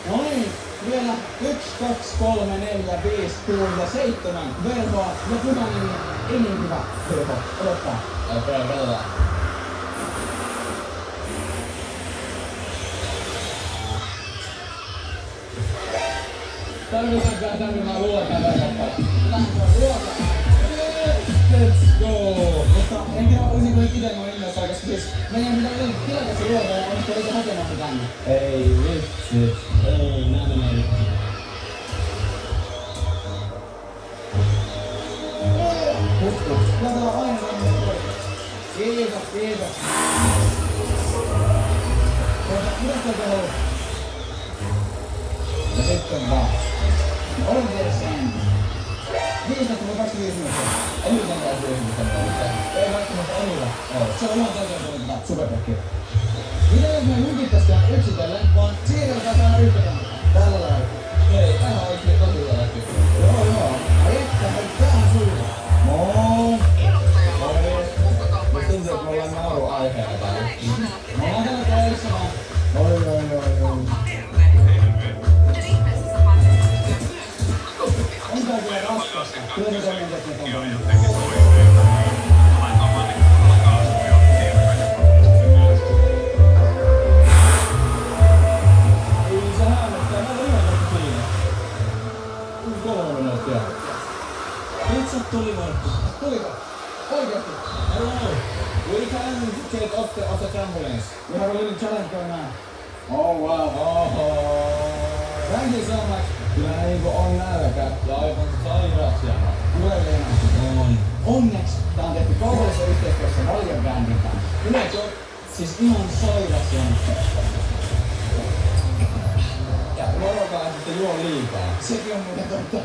No niin, vielä 1, 2, 3, 4, 5, 6 ja 7 verhoa ja punainen ei niin hyvä verho. Odottaa. Okei, katsotaan. Tarvitaan ruokaa verhoa. Let's go! Mutta en tiedä, olisinko nyt ite noin innoissaan, koska siis meidän pitää tilata se ruoka ja onnistu eikä hakemaan se tänne. Ei vitsi. Ei, näin menee. Laitetaan aina tänne pois. Kiitos, kiitos. Mitä sieltä haluat? Ja sitten vaan. Olen tiedä sen. 15 vai 25 minuuttia? Emil on taas yhdessä mielessä. Ei välttämättä Emillä. Se on ihan täysin toimintaa. Superpekki. Mitä jos me hunkittais tähän yksitellen, vaan siirretään aina yhtä kannattaa? Tällä lailla. Ei, tähän oikein tosi lähti. Joo. Ai että, tähän sulla. Moi! Moi! Nyt tuntuu, että me ollaan nauruaiheena täällä. Me ollaan täällä töissä vaan. Oi. On tää kyllä raskasta. Kyllä se toimii tekniikan toimii. Ei se hämmästää, mä olin ihan siinä. 3 minuuttia. Nyt sä tuli Markku. Tuliko? Oikeesti? I don't know. We can take off the trampolines. We have a little challenge going on. Oh wow. Thank you so much. Kyllä niinku on nälkä ja aivan sairaasiana. Tulee Leena. On. Onneksi tää on tehty kaupallisessa yhteistyössä Valion brändin kanssa. Kyllä se on siis ihan sairas jana. Ja ruokaa sitten juo liikaa. Sekin on muuten totta.